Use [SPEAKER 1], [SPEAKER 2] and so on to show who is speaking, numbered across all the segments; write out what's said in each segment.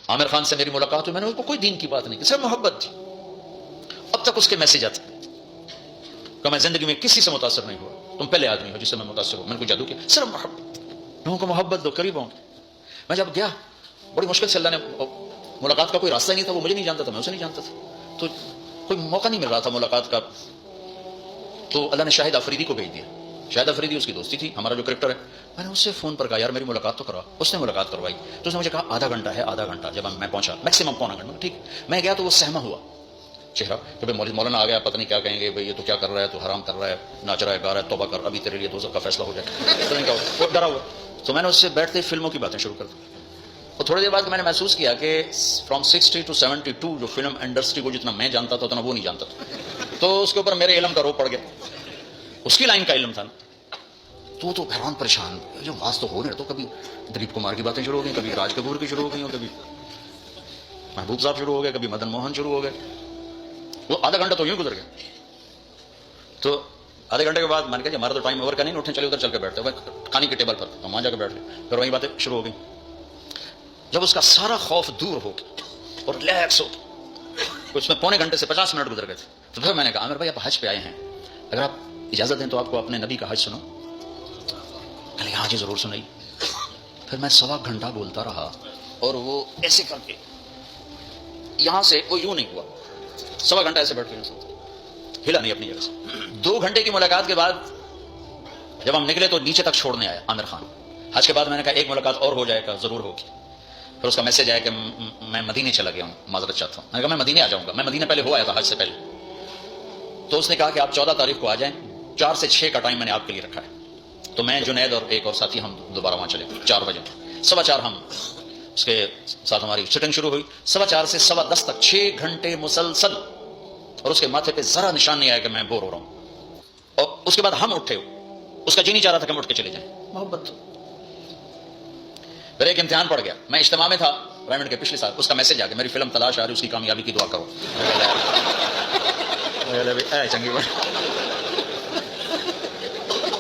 [SPEAKER 1] عامر خان سے میری ملاقات ہوئی, میں نے اس کو کوئی دین کی بات نہیں کی, صرف محبت تھی. اب تک اس کے میسج آتے کہ میں زندگی میں کسی سے متاثر نہیں ہوا, تم پہلے آدمی ہو جس سے میں متاثر ہوں. میں نے کوئی جادو کیا؟ صرف محبت. لوگوں کو محبت دو, قریب ہوں. میں جب گیا بڑی مشکل سے اللہ نے, ملاقات کا کوئی راستہ نہیں تھا, وہ مجھے نہیں جانتا تھا, میں اسے نہیں جانتا تھا, تو کوئی موقع نہیں مل رہا تھا ملاقات کا. تو اللہ نے شاہد آفریدی کو بھیج دیا. شاہد آفریدی اس کی دوستی تھی, ہمارا جو کریکٹر ہے. میں نے اس سے فون پر کہا یار میری ملاقات تو کروا. اس نے ملاقات کروائی. تو اس نے مجھے کہا آدھا گھنٹہ ہے, آدھا گھنٹہ. جب میں پہنچا میکسیمم پونا گھنٹہ, ٹھیک. میں گیا تو وہ سہما ہوا چہرہ کہ بھائی مولانا آ گیا, پتہ نہیں کیا کہیں گے, بھائی یہ تو کیا کر رہا ہے, تو حرام کر رہا ہے, ناچ رہا ہے, گا رہا ہے, توبہ کر, ابھی تیرے لیے دوزخ کا فیصلہ ہو جائے. پتہ نہیں کیا ہو, وہ ڈرا ہوا. تو میں نے اس سے بیٹھتے فلموں کی باتیں شروع کر دی. اور تھوڑی دیر بعد میں نے محسوس کیا کہ فرام 60 to 72 جو فلم انڈسٹری کو جتنا میں جانتا تھا اتنا وہ نہیں جانتا تھا. تو اس کے اوپر میرے علم کا رو پڑ گیا, اس کی لائن کا علم تھا نا. تو حیران پریشان, جو واس تو ہو رہے, تو کبھی دلیپ کمار کی باتیں شروع ہو گئی, کبھی راج کپور کی شروع ہو گئی, اور کبھی محبوب صاحب شروع ہو گئے, کبھی مدن موہن شروع ہو گئے. وہ آدھا گھنٹہ تو یوں گزر گیا. تو آدھے گھنٹے کے بعد میں نے کہا ہمارا تو ٹائم اوور کا نہیں, اٹھیں چلے ادھر چل کے بیٹھتے ہیں کھانے کی ٹیبل پر. ہم وہاں جا کے بیٹھ گئے, پھر وہی باتیں شروع ہو گئی. جب اس کا سارا خوف دور ہو گیا اور ریلیکس ہو گیا, اس میں پونے گھنٹے سے 50 منٹ گزر گئے تھے. تو پھر میں نے کہا عامر بھائی آپ حج پہ آئے ہیں, اگر آپ اجازت دیں تو آپ کو اپنے نبی کا حج سنو. کہ ہاں جی ضرور سنائی. پھر میں 1.25 گھنٹہ بولتا رہا, اور وہ ایسے کر کے یہاں سے وہ یوں نہیں ہوا, 1.25 گھنٹہ ایسے بیٹھ کے ہلا نہیں اپنی جگہ سے. 2 گھنٹے کی ملاقات کے بعد جب ہم نکلے تو نیچے تک چھوڑنے آیا عامر خان. حج کے بعد میں نے کہا ایک ملاقات اور ہو جائے گا, ضرور ہوگی. پھر اس کا میسج آیا کہ میں مدینے چلا گیا ہوں, معذرت چاہتا ہوں. میں نے کہا میں مدینے آ جاؤں گا, میں مدینے پہلے ہو آیا تھا حج سے پہلے. تو اس نے کہا کہ آپ 14 تاریخ کو آ جائیں, 4 سے 6 کا ٹائم میں نے آپ کے لیے رکھا ہے. تو میں جنید اور ایک اور ساتھی ہم دوبارہ وہاں چلے 4 بجے. 4:15 ہم اس کے ساتھ ہماری شوٹنگ شروع ہوئی. 4:15 سے 10:15 تک 6 گھنٹے مسلسل, اور اس کے ماتھے پہ ذرا نشان نہیں آیا کہ میں بور ہو رہا ہوں. اور اس کے بعد ہم اٹھے, اس کا جی نہیں چاہ رہا تھا کہ ہم اٹھ کے چلے جائیں. محبت. پھر ایک امتحان پڑ گیا, میں اجتماع میں تھا ریمنڈ کے پچھلے سال. اس کا میسج آ گیا میری فلم تلاش آ رہی, اس کی کامیابی کی دعا کرو. چنگی بات,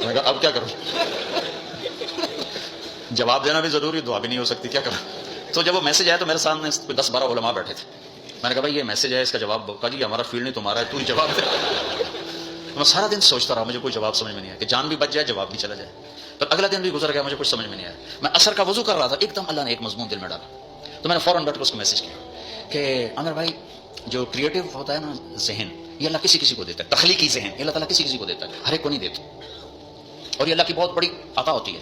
[SPEAKER 1] میں کہا اب کیا کروں, جواب دینا بھی ضروری, دعا بھی نہیں ہو سکتی, کیا کروں. تو جب وہ میسج آیا تو میرے سامنے 10-12 علماء بیٹھے تھے. میں نے کہا بھائی یہ میسج ہے, اس کا جواب. کہا جی ہمارا فیلڈ نہیں تمہارا ہے, تو ہی جواب دے. میں سارا دن سوچتا رہا, مجھے کوئی جواب سمجھ میں نہیں آیا, کہ جان بھی بچ جائے جواب بھی چلا جائے. تو اگلا دن بھی گزر گیا, مجھے کچھ سمجھ میں نہیں آیا. میں عصر کا وضو کر رہا تھا, ایک دم اللہ نے ایک مضمون دل میں ڈالا. تو میں نے فوراً بیٹھ کر اس کو میسج کیا کہ عامر بھائی جو کریٹو ہوتا ہے نا ذہن, یہ اللہ کسی کسی کو دیتا ہے. تخلیقی ذہن اللہ تعالیٰ کسی کسی کو دیتا ہے, ہر ایک کو نہیں دیتا, اور یہ اللہ کی بہت بڑی عطا ہوتی ہے.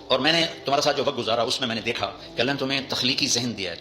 [SPEAKER 1] اور میں نے تمہارے ساتھ جو وقت گزارا اس میں نے دیکھا کہ اللہ نے تمہیں تخلیقی ذہن دیا ہے.